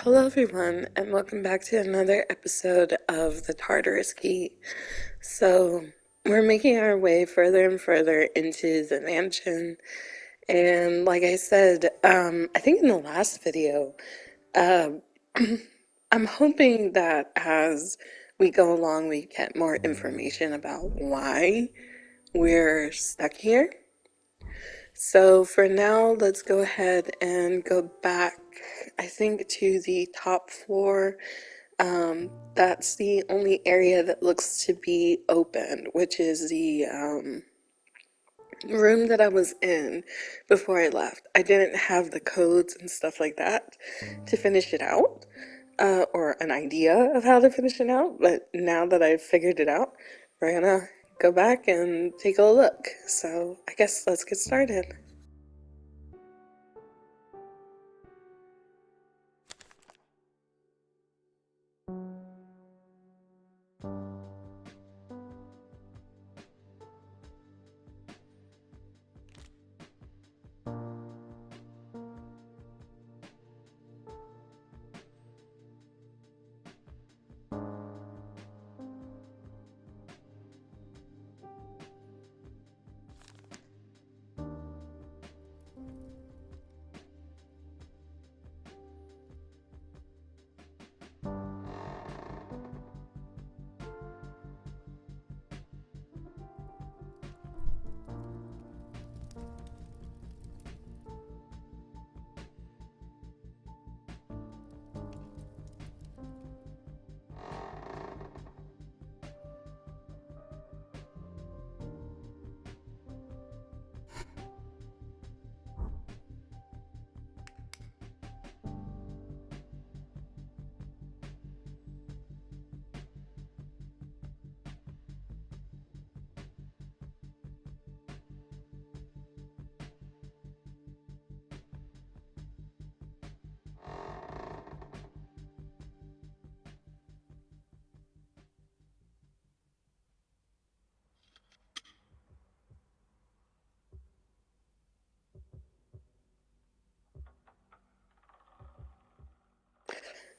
Hello, everyone, and welcome back to another episode of the Tartarus Key. So, we're making our way further and further into the mansion, and like I said, I think in the last video, uh, I'm hoping that as we go along, we get more information about why we're stuck here. So for now, let's go ahead and go back, I think, to the top floor. That's the only area that looks to be open, which is the room that I was in before I left. I didn't have the codes and stuff like that to finish it out, or an idea of how to finish it out, but now that I've figured it out, we're gonna go back and take a look. So I guess let's get started.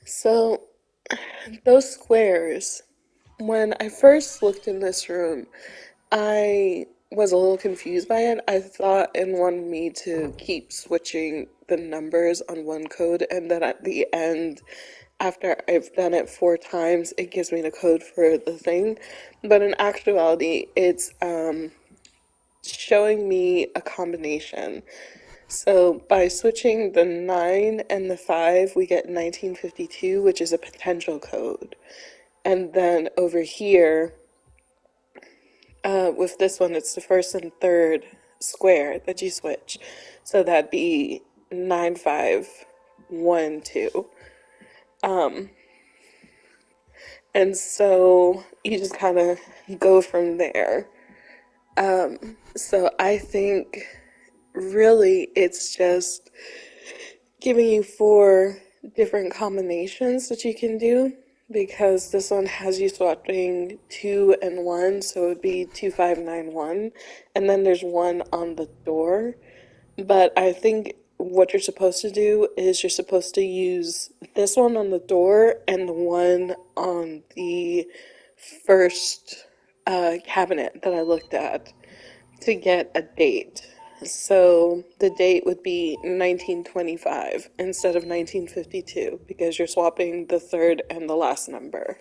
So those squares, when I first looked in this room, I was a little confused by it. I thought it wanted me to keep switching the numbers on one code, and then at the end, after I've done it 4 times, it gives me the code for the thing. But in actuality, it's showing me a combination. So by switching the 9 and the 5, we get 1952, which is a potential code. And then over here, with this one, it's the first and third square that you switch. So that'd be 9512. And so you just kind of go from there. So I think really it's just giving you 4 different combinations that you can do, because this one has you swapping 2 and 1, so it would be 2591, and then there's one on the door. But I think what you're supposed to do is you're supposed to use this one on the door and the one on the first cabinet that I looked at to get a date. So the date would be 1925 instead of 1952, because you're swapping the third and the last number.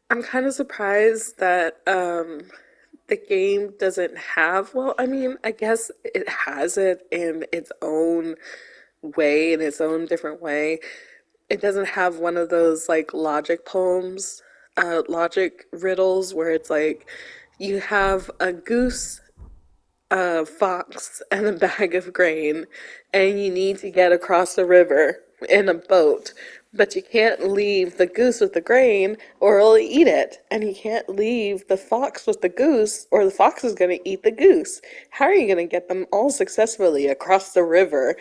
I'm kind of surprised that the game doesn't have, well, I mean, I guess it has it in its own way, in its own different way. It doesn't have one of those like logic poems, logic riddles where it's like you have a goose, a fox, and a bag of grain, and you need to get across the river in a boat. But you can't leave the goose with the grain or it'll eat it. And you can't leave the fox with the goose or the fox is going to eat the goose. How are you going to get them all successfully across the river?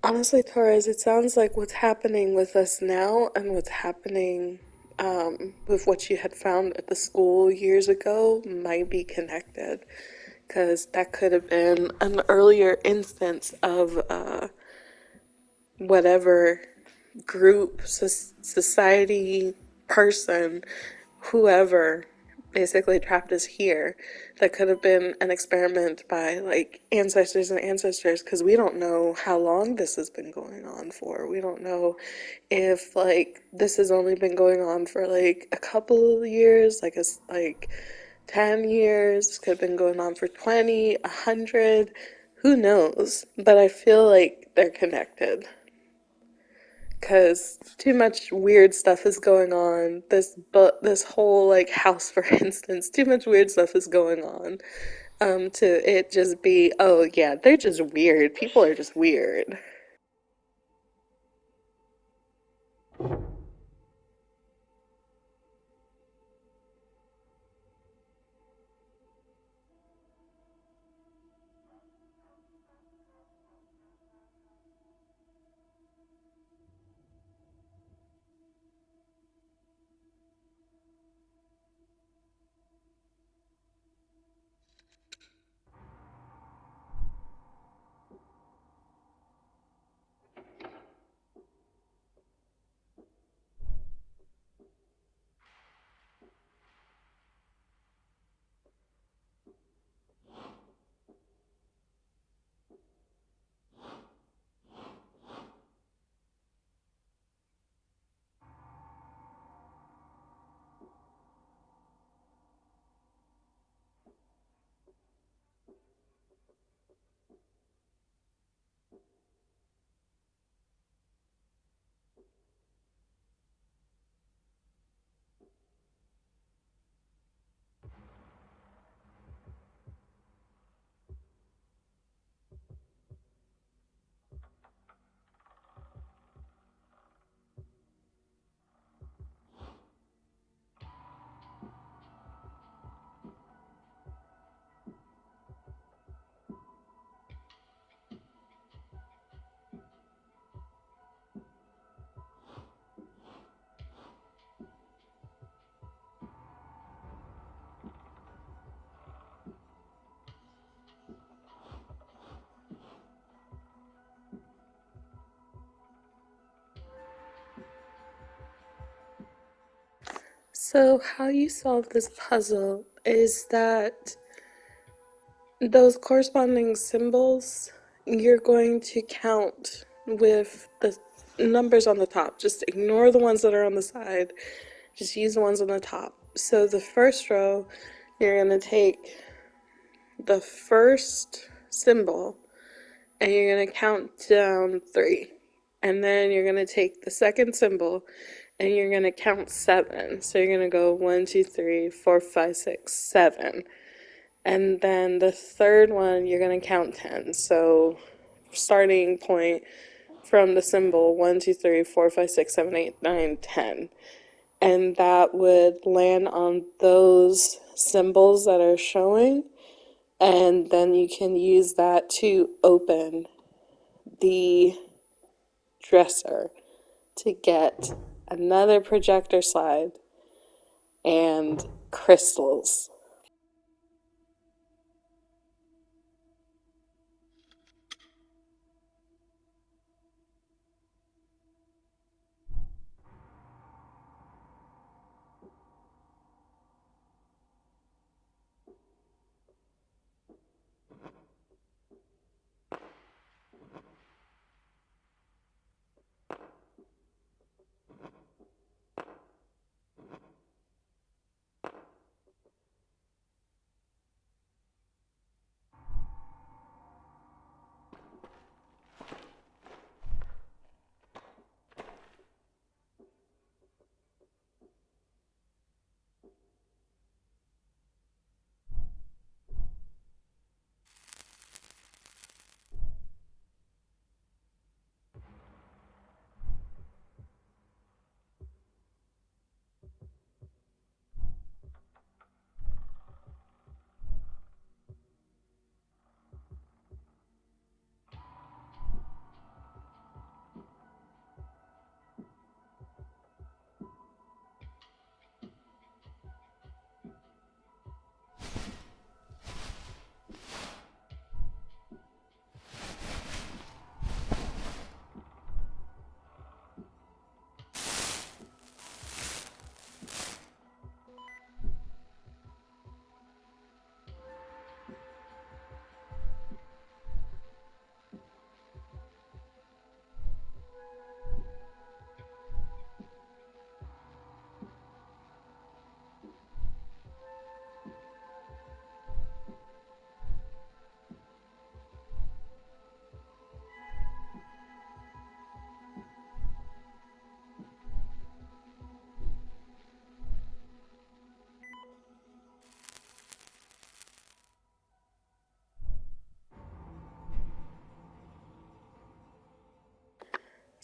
Honestly, Torres, it sounds like what's happening with us now and what's happening with what you had found at the school years ago might be connected. Because that could have been an earlier instance of whatever group, society, person, whoever basically trapped us here. That could have been an experiment by like ancestors and ancestors because we don't know how long this has been going on for. We don't know if like this has only been going on for like a couple of years, like it's like 10 years, could have been going on for 20, 100, who knows? But I feel like they're connected because too much weird stuff is going on. This whole like house, for instance, too much weird stuff is going on. To it just be, oh yeah, they're just weird. People are just weird. So, how you solve this puzzle is that those corresponding symbols you're going to count with the numbers on the top. Just ignore the ones that are on the side, just use the ones on the top. So, the first row, you're going to take the first symbol and you're going to count down 3. And then you're going to take the second symbol and you're going to count 7. So you're going to go 1, 2, 3, 4, 5, 6, 7. And then the third one, you're going to count 10. So starting point from the symbol 1, 2, 3, 4, 5, 6, 7, 8, 9, 10. And that would land on those symbols that are showing. And then you can use that to open the dresser to get another projector slide and crystals.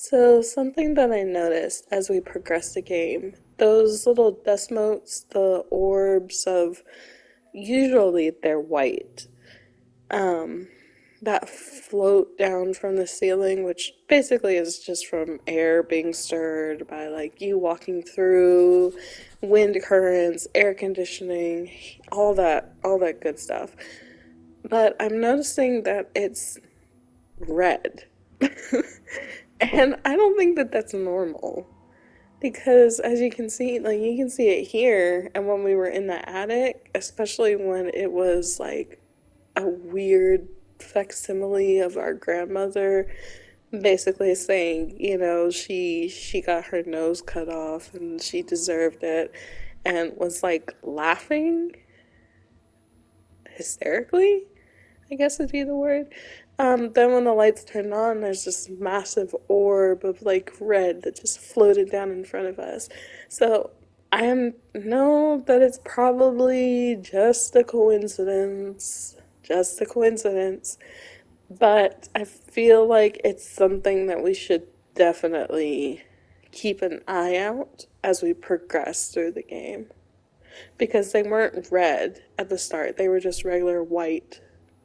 So, something that I noticed as we progressed the game, those little dust motes, the orbs of, usually they're white, um, that float down from the ceiling, which basically is just from air being stirred by like you walking through, wind currents, air conditioning, all that good stuff. But I'm noticing that it's red. And I don't think that that's normal. Because as you can see, like you can see it here, and when we were in the attic, especially when it was like a weird facsimile of our grandmother, basically saying, she got her nose cut off and she deserved it, and was like laughing hysterically, I guess would be the word. Then when the lights turned on, there's this massive orb of like red that just floated down in front of us. So I know that it's probably just a coincidence, but I feel like it's something that we should definitely keep an eye out as we progress through the game. Because they weren't red at the start, they were just regular white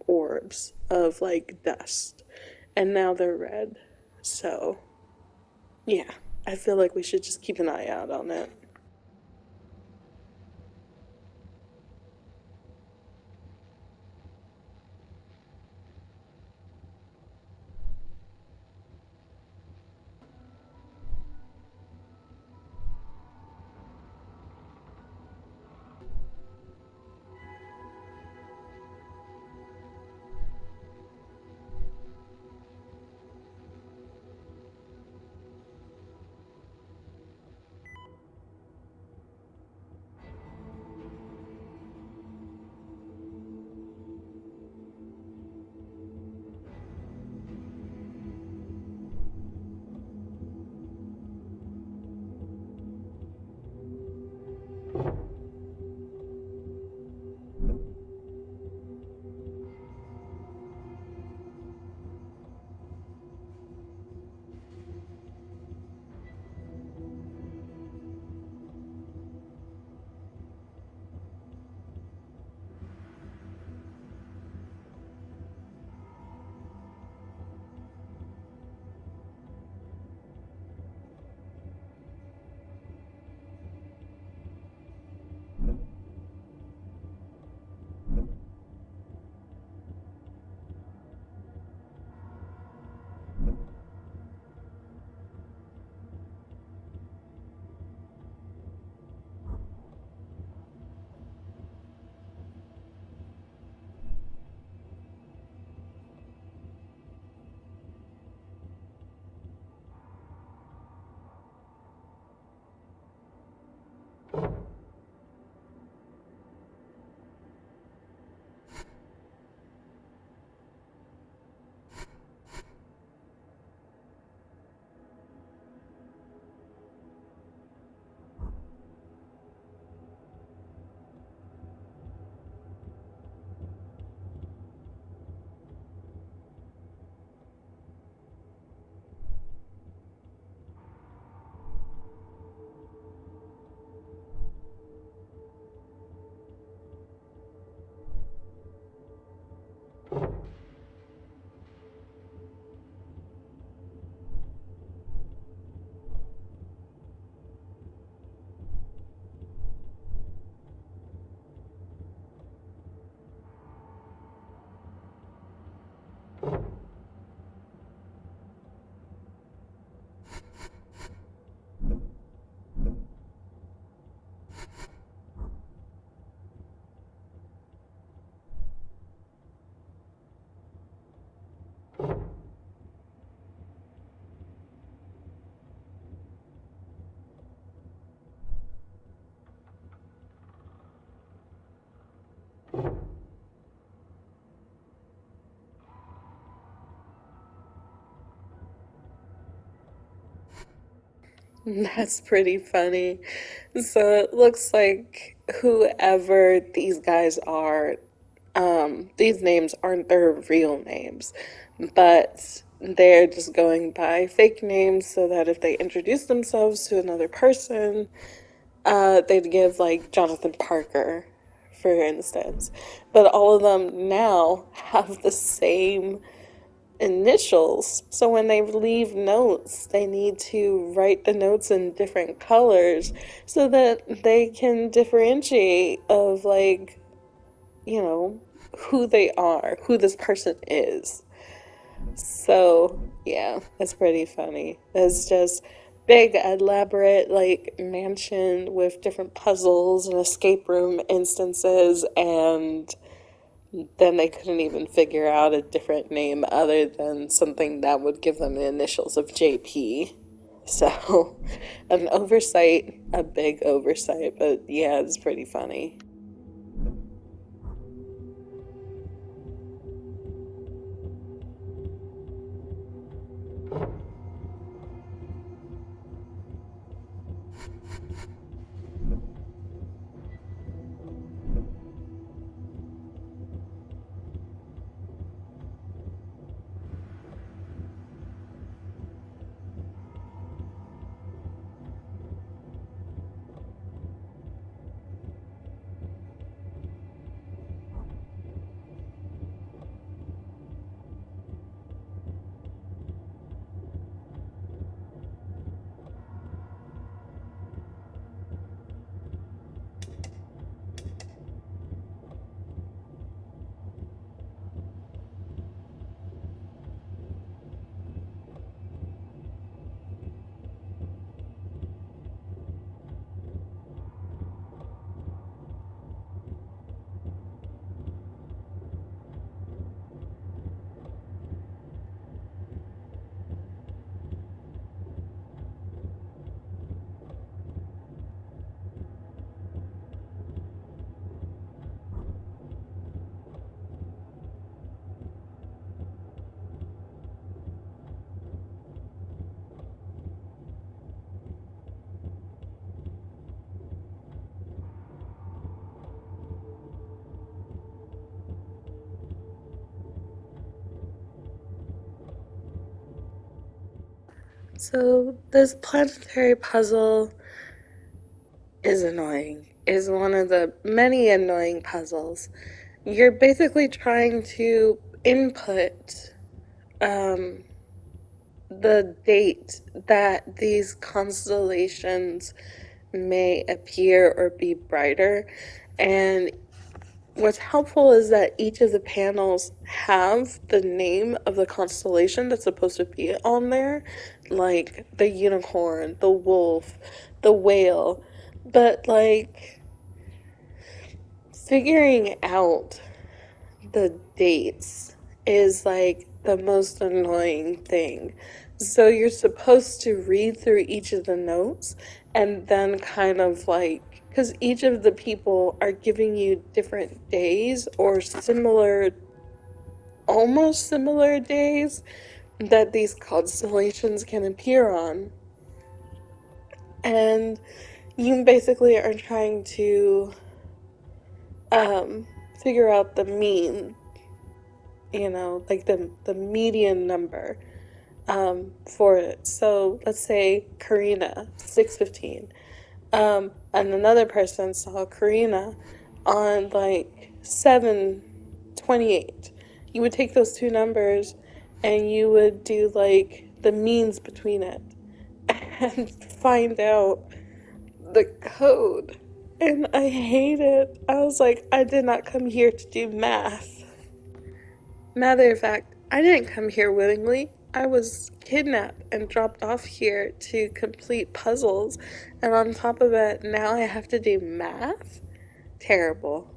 orbs of like dust. And now they're red. So, yeah, I feel like we should just keep an eye out on it. That's pretty funny. So it looks like whoever these guys are, these names aren't their real names, but they're just going by fake names so that if they introduce themselves to another person, they'd give like Jonathan Parker, for instance. But all of them now have the same initials. So when they leave notes, they need to write the notes in different colors so that they can differentiate of like, you know, who they are, who this person is. So, yeah, that's pretty funny. It's just big, elaborate, like mansion with different puzzles and escape room instances, and then they couldn't even figure out a different name other than something that would give them the initials of JP. So, an oversight, a big oversight, but yeah, it's pretty funny. So, this planetary puzzle is annoying, is one of the many annoying puzzles. You're basically trying to input um, the date that these constellations may appear or be brighter. And what's helpful is that each of the panels have the name of the constellation that's supposed to be on there, like the unicorn, the wolf, the whale. But like figuring out the dates is like the most annoying thing. So you're supposed to read through each of the notes and then kind of like, because each of the people are giving you different days or similar, almost similar days that these constellations can appear on. And you basically are trying to figure out the mean, like the median number for it. So let's say Karina, 615. And another person saw Karina on like 728. You would take those two numbers and you would do like the means between it and find out the code. And I hate it. I was like, I did not come here to do math. Matter of fact, I didn't come here willingly. I was kidnapped and dropped off here to complete puzzles, and on top of it, now I have to do math? Terrible.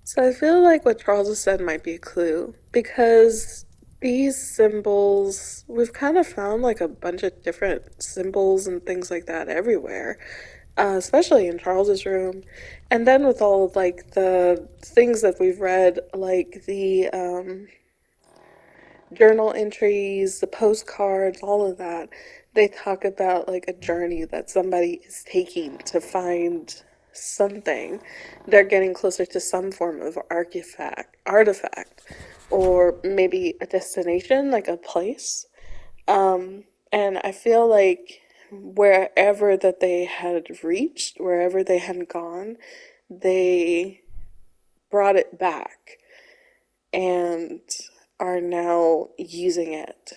So I feel like what Charles has said might be a clue because these symbols, we've kind of found like a bunch of different symbols and things like that everywhere, especially in Charles's room. And then with all of like the things that we've read, like the journal entries, the postcards, all of that, they talk about like a journey that somebody is taking to find something. They're getting closer to some form of artifact, or maybe a destination, like a place. And I feel like wherever that they had reached, wherever they had gone, they brought it back and are now using it.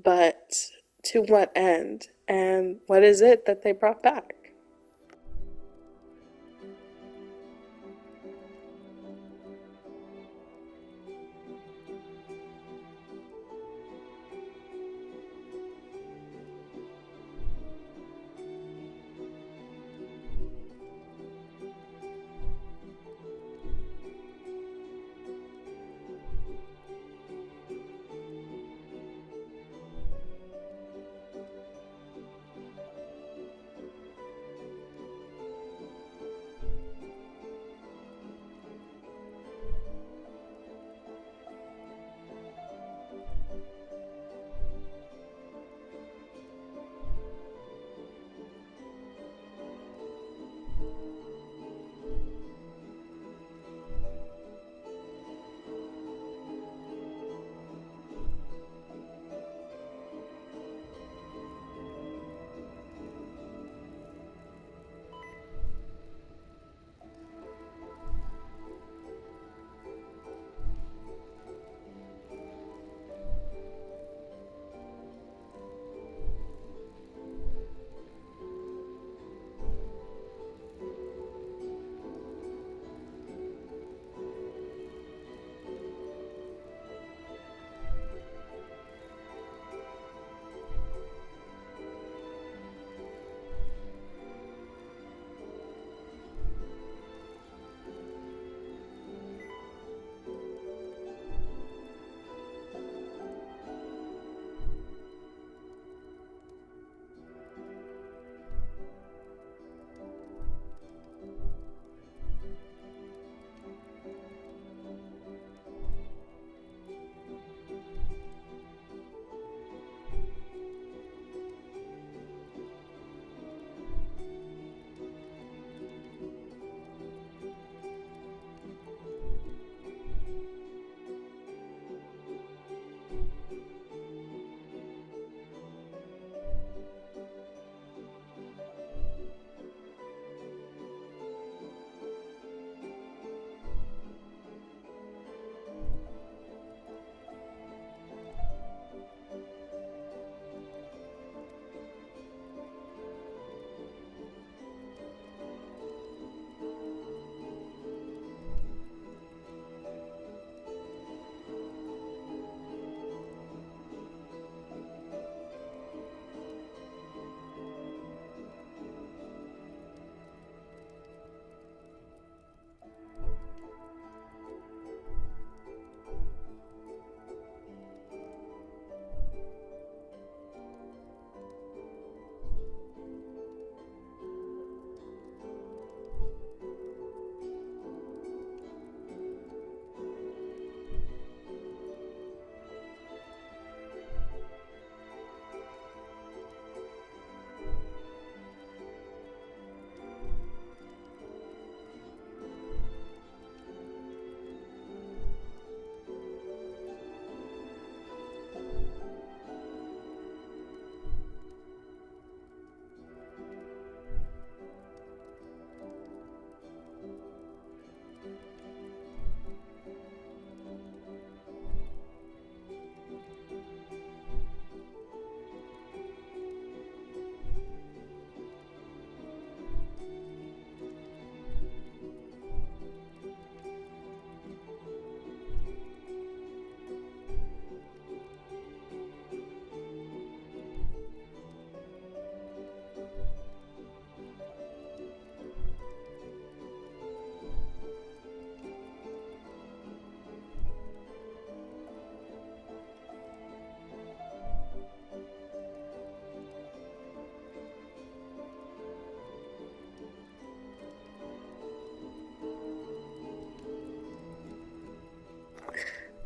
But to what end? And what is it that they brought back?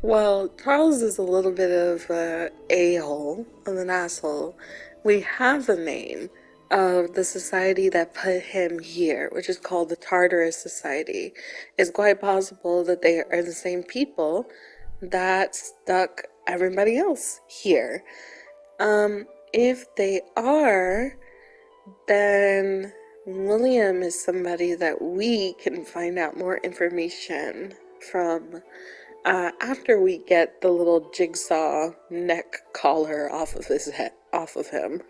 Well, Charles is a little bit of a hole, of an asshole. We have a name, of the society that put him here, which is called the Tartarus Society. It's quite possible that they are the same people that stuck everybody else here. If they are, then William is somebody that we can find out more information from after we get the little jigsaw neck collar off of his head, off of him.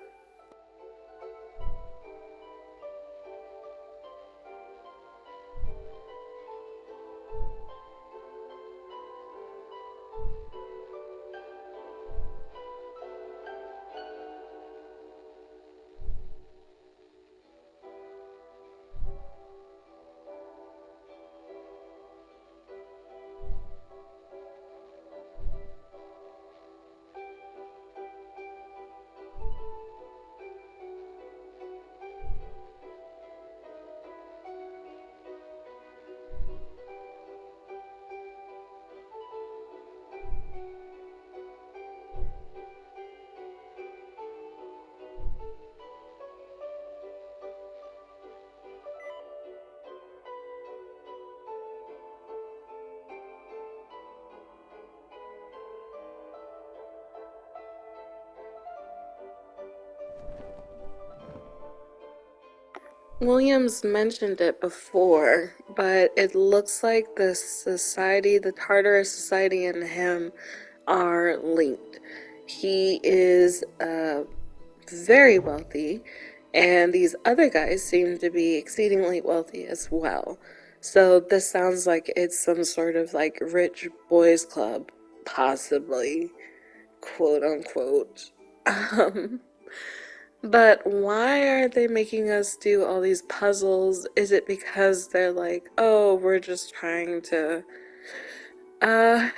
Williams mentioned it before, but it looks like the society, the Tartarus Society, and him are linked. He is very wealthy, and these other guys seem to be exceedingly wealthy as well. So this sounds like it's some sort of like rich boys club, possibly, quote unquote. Um, but why are they making us do all these puzzles? Is it because they're like, oh, we're just trying to, uh,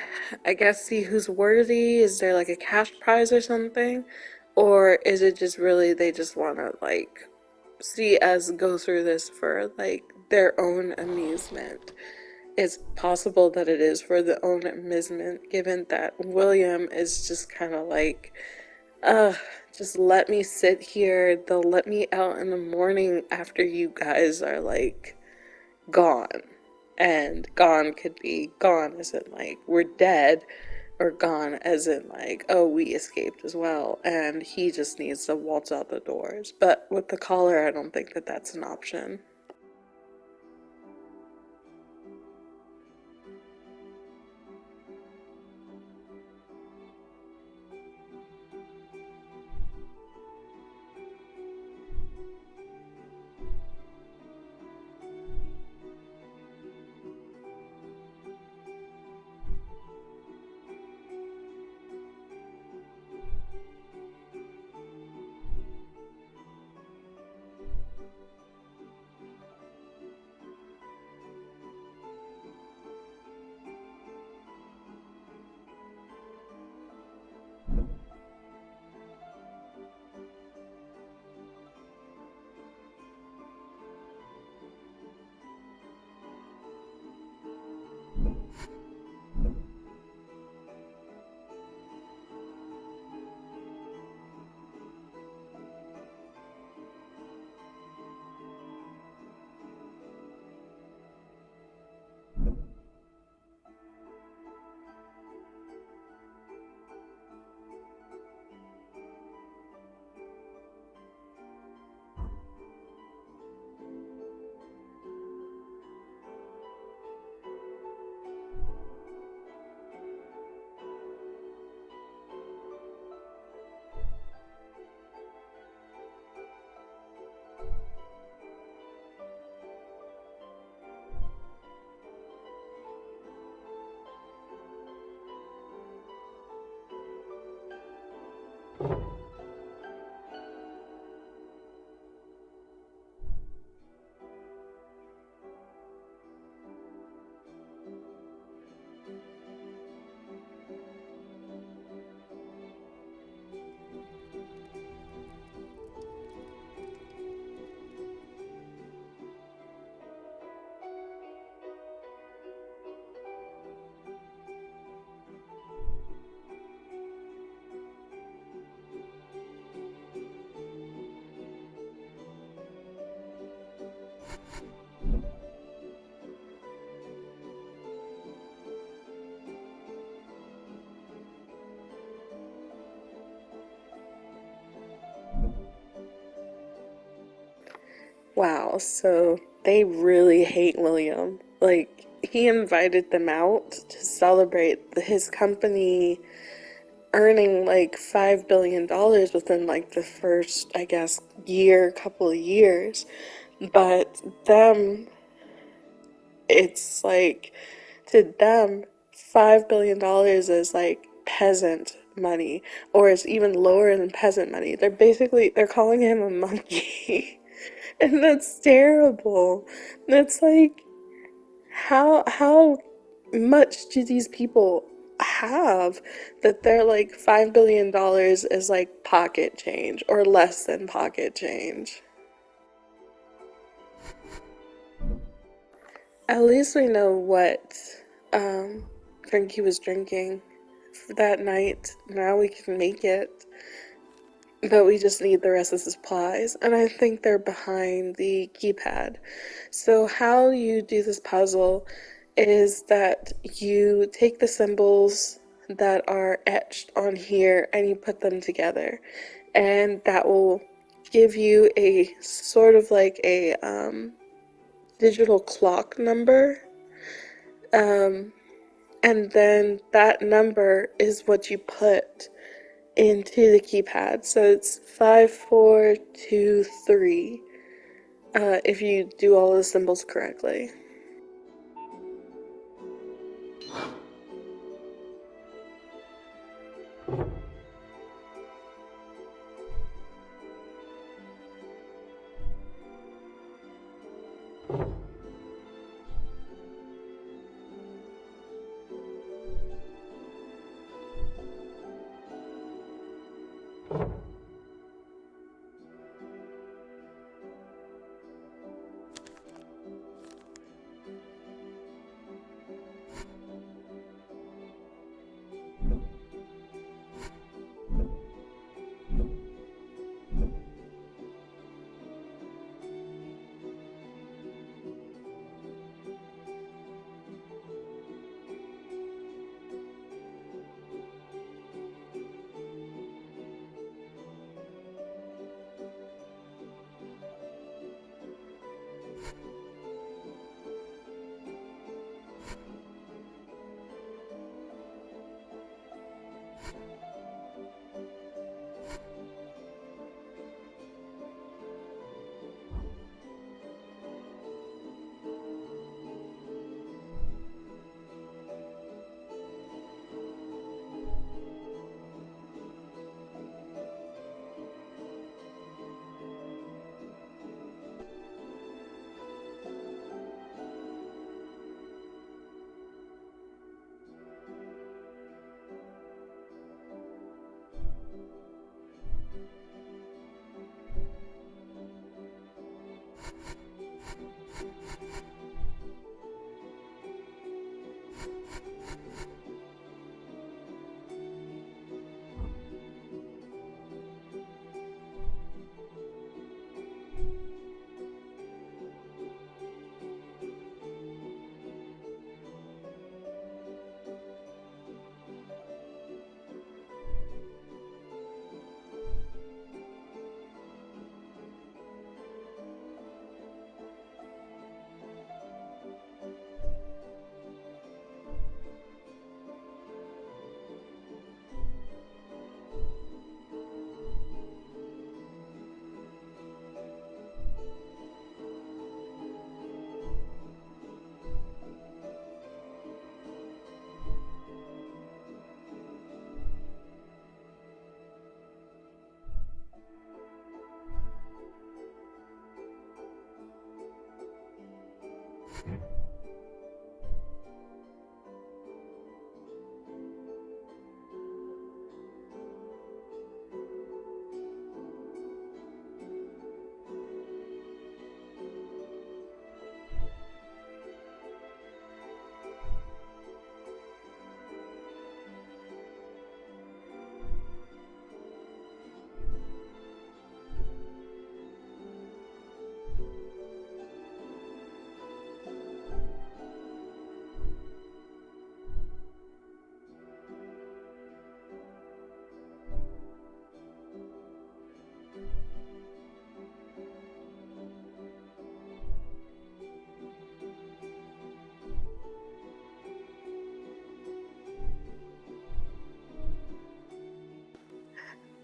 I guess see who's worthy? Is there like a cash prize or something? Or is it just really they just want to like see us go through this for like their own amusement? It's possible that it is for their own amusement, given that William is just kind of like, uh, just let me sit here. They'll let me out in the morning after you guys are like gone. And gone could be gone as in like we're dead, or gone as in like, oh, we escaped as well. And he just needs to waltz out the doors. But with the collar, I don't think that that's an option. Wow, so they really hate William. Like, he invited them out to celebrate his company earning like $5 billion within like the first, I guess, couple of years. But them, it's like, to them, $5 billion is like peasant money, or it's even lower than peasant money. They're calling him a monkey. And that's terrible. That's like, how much do these people have that they're like $5 billion is like pocket change or less than pocket change? At least we know what um, drink he was drinking that night. Now we can make it. But we just need the rest of the supplies. And I think they're behind the keypad. So how you do this puzzle is that you take the symbols that are etched on here and you put them together. And that will give you a sort of like a digital clock number. Um, and then that number is what you put into the keypad. So it's 5423 if you do all the symbols correctly.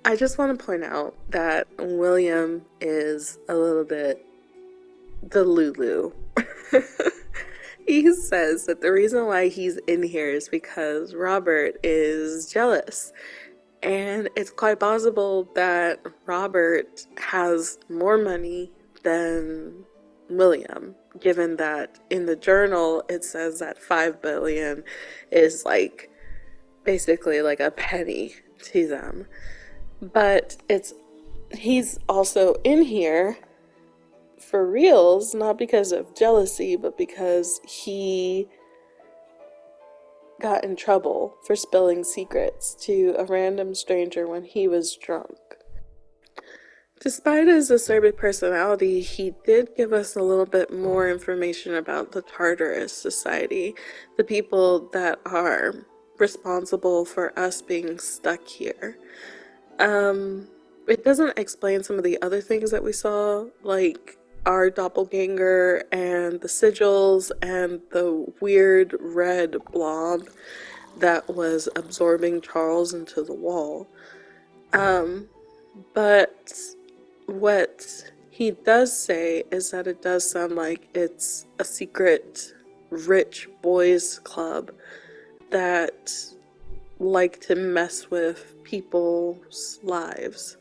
I just want to point out that William is a little bit the Lulu. He says that the reason why he's in here is because Robert is jealous. And it's quite possible that Robert has more money than William, given that in the journal it says that 5 billion is like basically like a penny to them. But he's also in here for reals, not because of jealousy, but because he got in trouble for spilling secrets to a random stranger when he was drunk. Despite his acerbic personality, he did give us a little bit more information about the Tartarus Society, the people that are responsible for us being stuck here. Um, it doesn't explain some of the other things that we saw, like our doppelganger and the sigils and the weird red blob that was absorbing Charles into the wall. But what he does say is that it does sound like it's a secret rich boys club that like to mess with people's lives.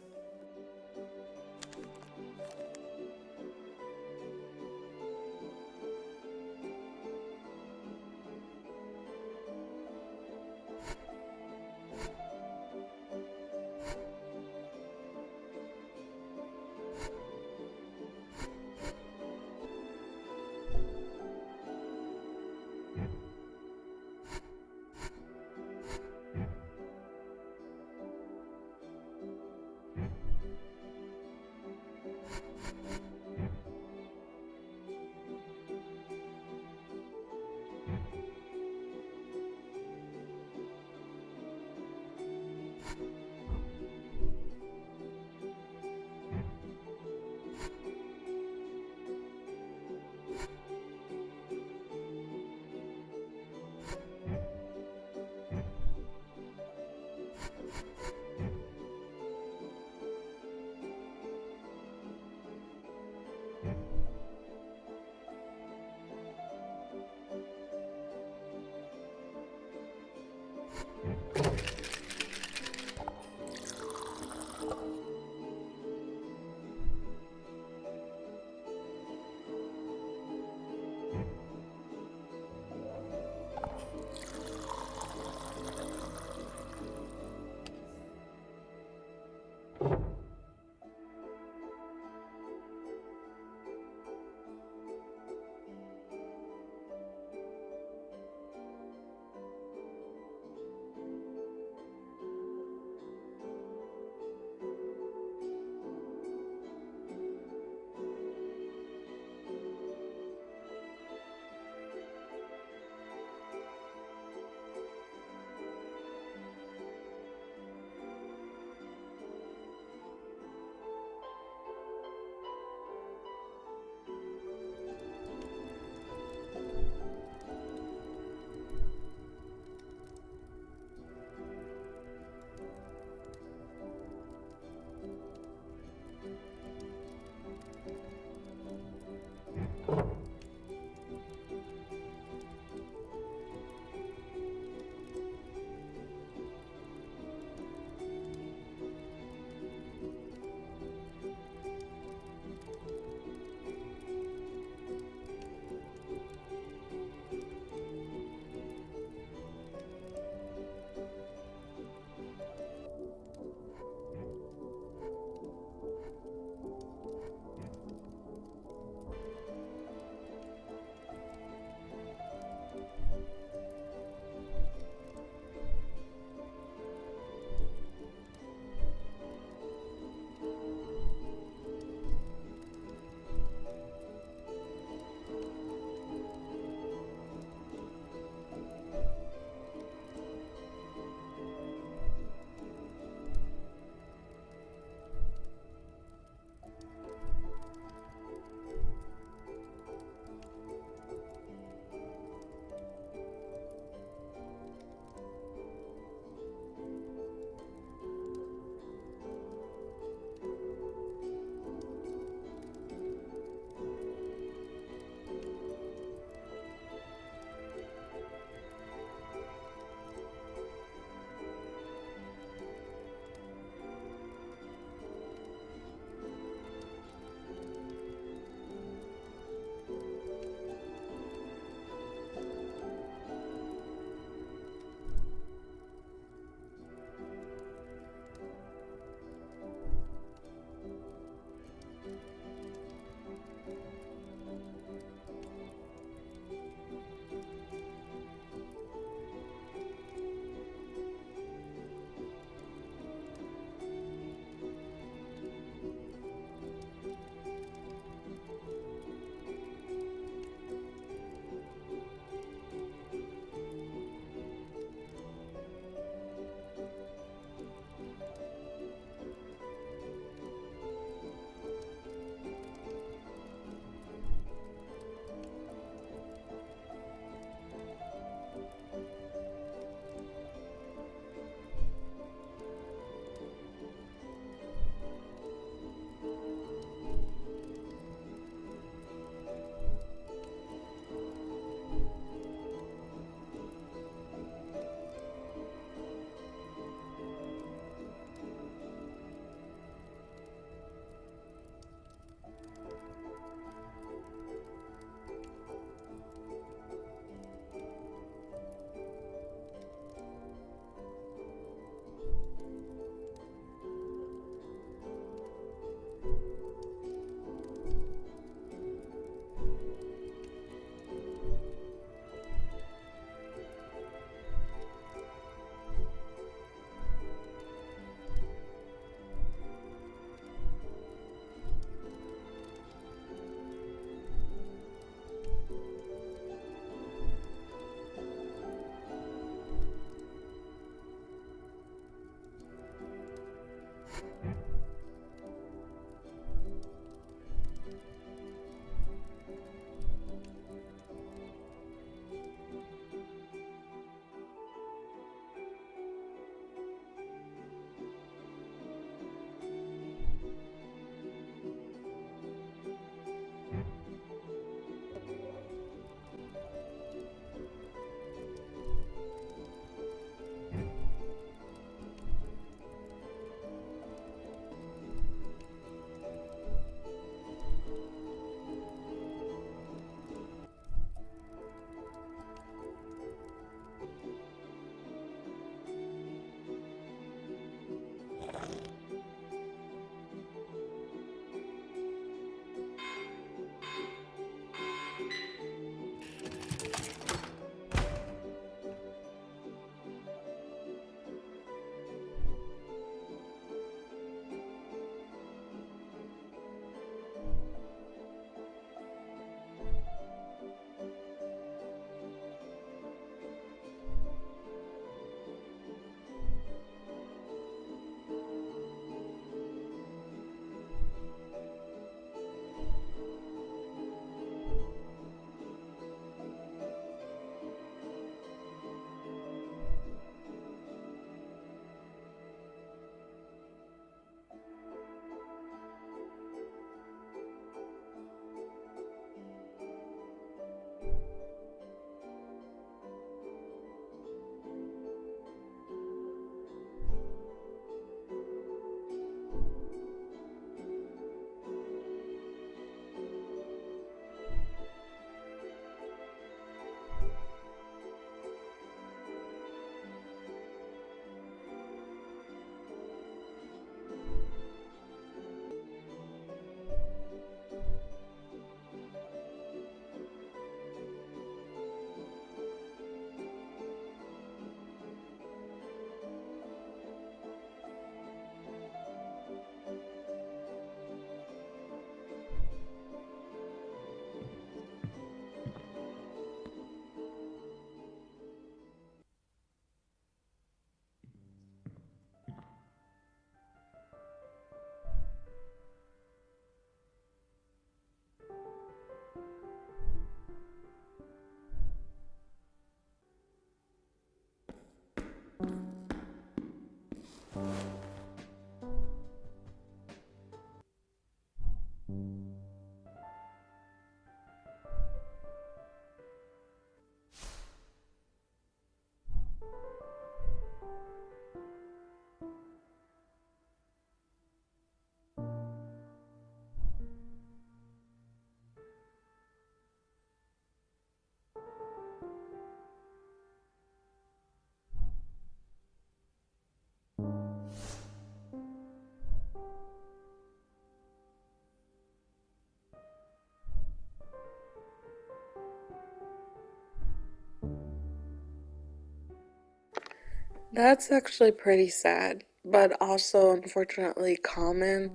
That's actually pretty sad, but also unfortunately common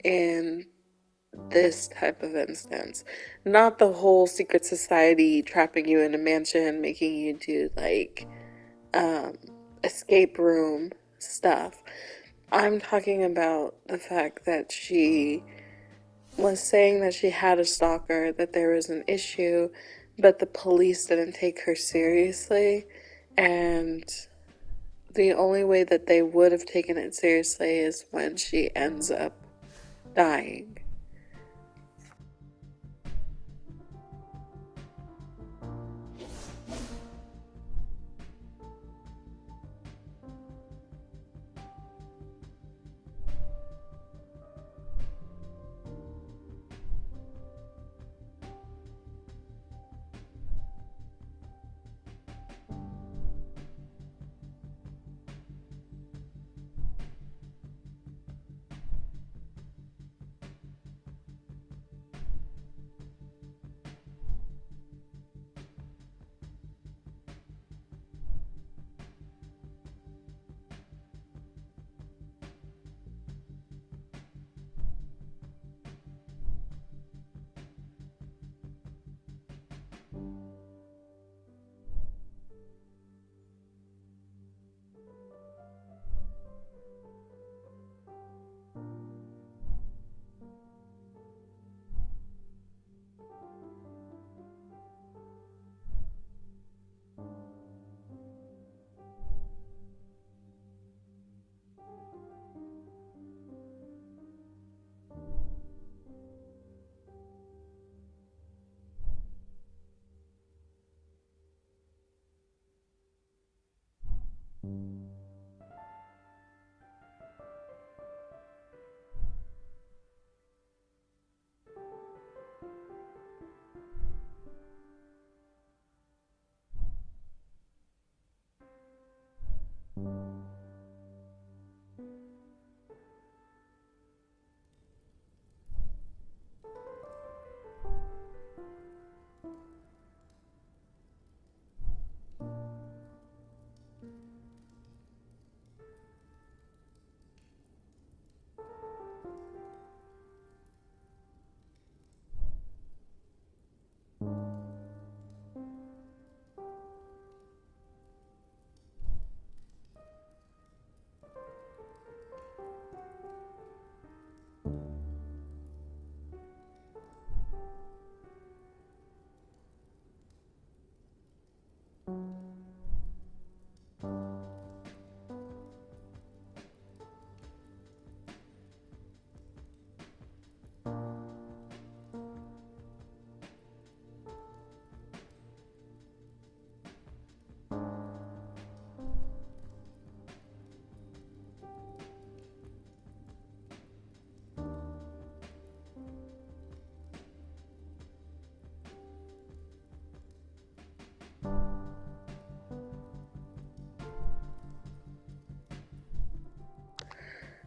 in this type of instance. Not the whole secret society trapping you in a mansion, making you do like um, escape room stuff. I'm talking about the fact that she was saying that she had a stalker, that there was an issue, but the police didn't take her seriously, and the only way that they would have taken it seriously is when she ends up dying.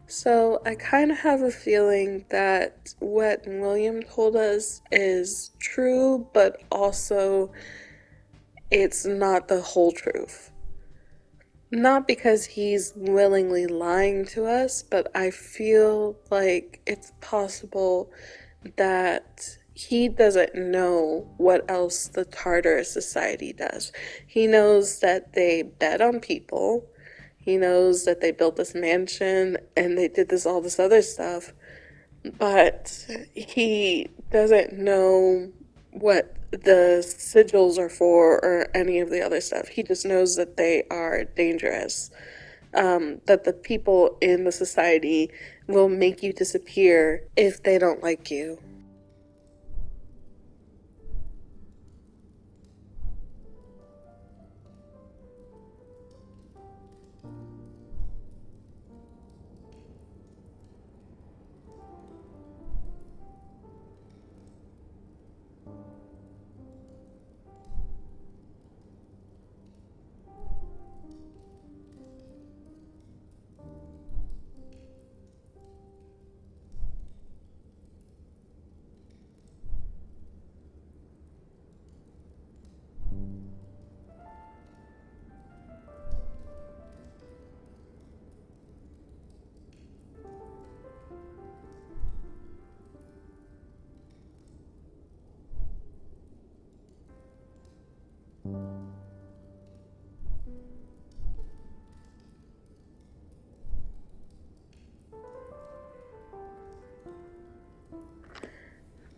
So I kind of have a feeling that what William told us is true, but also it's not the whole truth. Not because he's willingly lying to us, but I feel like it's possible that he doesn't know what else the Tartarus Society does. He knows that they bet on people. He knows that they built this mansion and they did all this other stuff, but he doesn't know what the sigils are for or any of the other stuff. He just knows that they are dangerous, that the people in the society will make you disappear if they don't like you.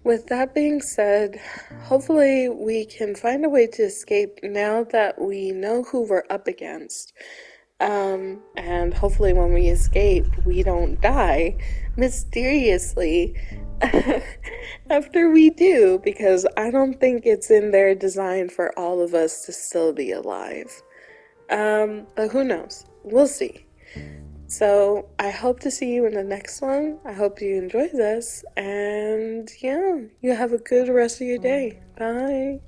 With that being said, hopefully we can find a way to escape now that we know who we're up against. And hopefully when we escape, we don't die mysteriously after we do, because I don't think it's in their design for all of us to still be alive. But who knows? We'll see. So I hope to see you in the next one. I hope you enjoy this. And yeah, you have a good rest of your day. Bye.